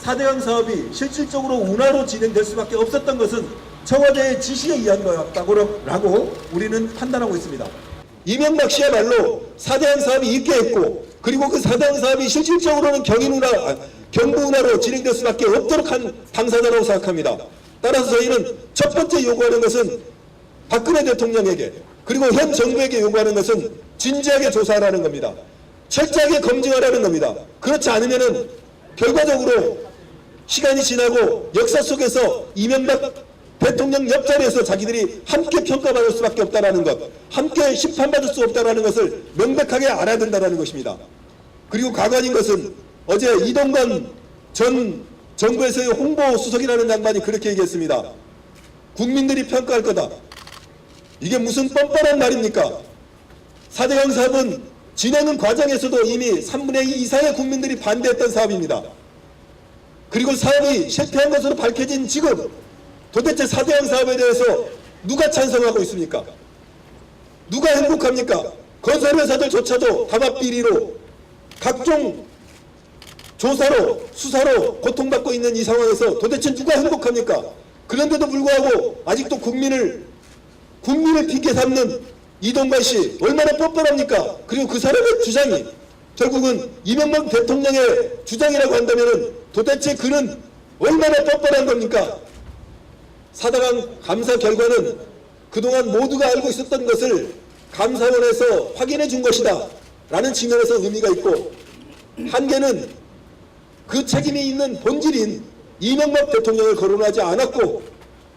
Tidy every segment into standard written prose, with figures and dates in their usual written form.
4대강 사업이 실질적으로 운하로 진행될 수밖에 없었던 것은 청와대의 지시에 의한 거였다고 우리는 판단하고 있습니다. 이명박 씨야말로 4대강 사업이 있게 했고, 그리고 그 4대강 사업이 실질적으로는 경부운하로 진행될 수밖에 없도록 한 당사자라고 생각합니다. 따라서 저희는 첫 번째 요구하는 것은 박근혜 대통령에게, 그리고 현 정부에게 요구하는 것은 진지하게 조사하라는 겁니다. 철저하게 검증하라는 겁니다. 그렇지 않으면은 결과적으로 시간이 지나고 역사 속에서 이명박 대통령 옆자리에서 자기들이 함께 평가받을 수밖에 없다는 것, 함께 심판받을 수 없다는 것을 명백하게 알아야 된다는 것입니다. 그리고 가관인 것은 어제 이동관 전 정부에서의 홍보수석이라는 양반이 그렇게 얘기했습니다. 국민들이 평가할 거다. 이게 무슨 뻔뻔한 말입니까? 4대강 사업은 진행은 과정에서도 이미 3분의 2 이상의 국민들이 반대했던 사업입니다. 그리고 사업이 실패한 것으로 밝혀진 지금 도대체 4대강 사업에 대해서 누가 찬성하고 있습니까? 누가 행복합니까? 건설회사들조차도 담합비리로 각종 조사로 수사로 고통받고 있는 이 상황에서 도대체 누가 행복합니까? 그런데도 불구하고 아직도 국민을 핑계 삼는 이동관 씨 얼마나 뻔뻔합니까? 그리고 그 사람의 주장이 결국은 이명박 대통령의 주장이라고 한다면 도대체 그는 얼마나 뻔뻔한 겁니까? 4대강 감사 결과는 그동안 모두가 알고 있었던 것을 감사원에서 확인해 준 것이다 라는 측면에서 의미가 있고, 한계는 그 책임이 있는 본질인 이명박 대통령을 거론하지 않았고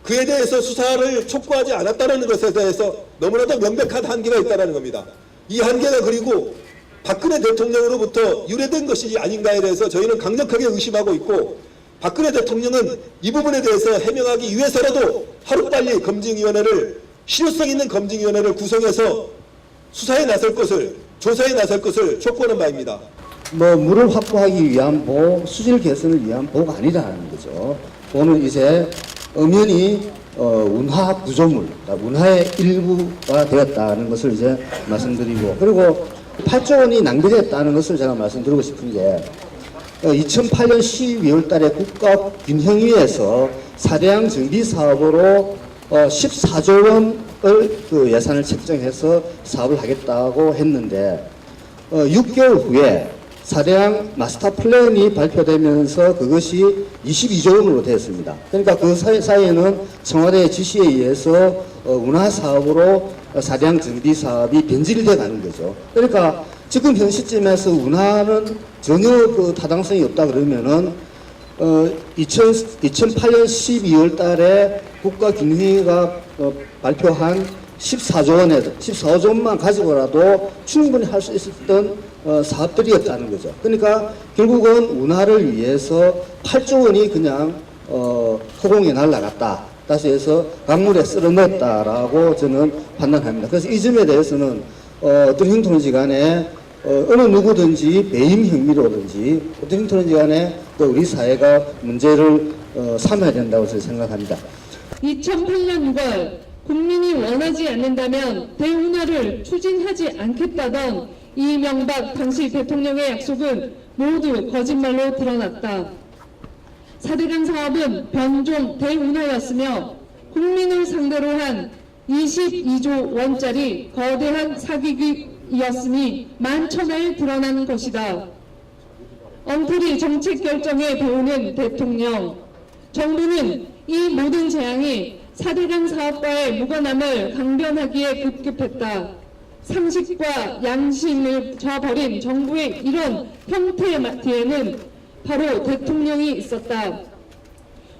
그에 대해서 수사를 촉구하지 않았다는 것에 대해서 너무나도 명백한 한계가 있다는 겁니다. 이 한계가 그리고 박근혜 대통령으로부터 유래된 것이 아닌가에 대해서 저희는 강력하게 의심하고 있고, 박근혜 대통령은 이 부분에 대해서 해명하기 위해서라도 하루빨리 검증위원회를, 실효성 있는 검증위원회를 구성해서 수사에 나설 것을, 조사에 나설 것을 촉구하는 바입니다. 물을 확보하기 위한 보호, 수질 개선을 위한 보호가 아니라는 거죠. 보호는 이제 엄연히 운하 구조물, 운하의 일부가 되었다는 것을 이제 말씀드리고, 그리고 8조 원이 낭비됐다는 것을 제가 말씀드리고 싶은 게, 2008년 12월 달에 국가균형위에서 4대강 정비 사업으로 14조 원을 그 예산을 책정해서 사업을 하겠다고 했는데, 6개월 후에 4대강 마스터 플랜이 발표되면서 그것이 22조 원으로 되었습니다. 그러니까 그 사이에는 청와대의 지시에 의해서 운하 사업으로 4대강 정비 사업이 변질되어 가는 거죠. 그러니까 지금 현 시점에서 운하는 전혀 그 타당성이 없다 그러면은 2008년 12월 달에 국가균형위가 발표한 14조 원만 가지고라도 충분히 할 수 있었던 사업들이었다는 거죠. 그러니까 결국은 운하를 위해서 8조 원이 그냥 허공에 날아갔다. 다시 해서 강물에 쓸어 넣었다라고 저는 판단합니다. 그래서 이 점에 대해서는 어떤 형태든지 간에 어느 누구든지 배임 혐의로든지 어떤 형태든지 간에 또 우리 사회가 문제를 삼아야 된다고 저는 생각합니다. 2008년 6월 국민이 원하지 않는다면 대운하를 추진하지 않겠다던 이명박 당시 대통령의 약속은 모두 거짓말로 드러났다. 4대강 사업은 변종 대운하였으며 국민을 상대로 한 22조 원짜리 거대한 사기이었음이 만천하에 드러난 것이다. 엉터리 정책 결정에 배우는 대통령, 정부는 이 모든 재앙이 4대강 사업과의 무관함을 강변하기에 급급했다. 상식과 양심을 저버린 정부의 이런 형태 뒤에는 바로 대통령이 있었다.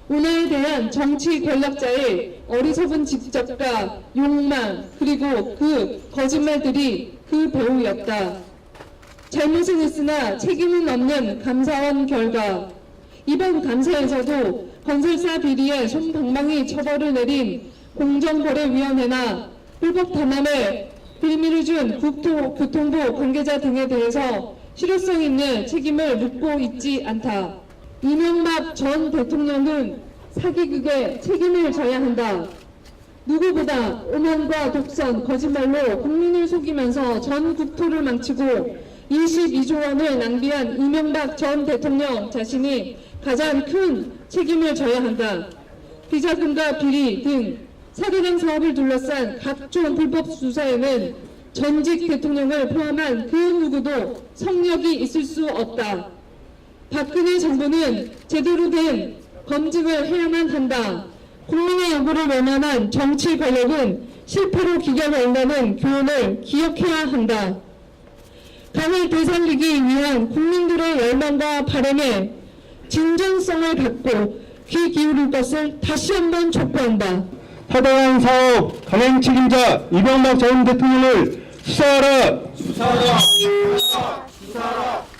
운하에 대한 정치 권력자의 어리석은 직접과 욕망, 그리고 그 거짓말들이 그 배후였다. 잘못은 있으나 책임은 없는 감사원 결과, 이번 감사에서도 건설사 비리에 솜방망이 처벌을 내린 공정거래위원회나 불법 탐함에 빌미를 준 국토교통부 관계자 등에 대해서 실효성 있는 책임을 묻고 있지 않다. 이명박 전 대통령은 사기극에 책임을 져야 한다. 누구보다 오만과 독선, 거짓말로 국민을 속이면서 전 국토를 망치고 22조 원을 낭비한 이명박 전 대통령 자신이 가장 큰 책임을 져야 한다. 비자금과 비리 등 4대강 사업을 둘러싼 각종 불법 수사에는 전직 대통령을 포함한 그 누구도 성역이 있을 수 없다. 박근혜 정부는 제대로 된 검증을 해야만 한다. 국민의 요구를 외면한 정치 권력은 실패로 기결한다는 교훈을 기억해야 한다. 강을 되살리기 위한 국민들의 열망과 바람에 진정성을 갖고 귀 기울일 것을 다시 한번 촉구한다. 4대강 사업 강행 책임자 이명박 전 대통령을 수사하라! 수사하라! 수사하라! 수사하라!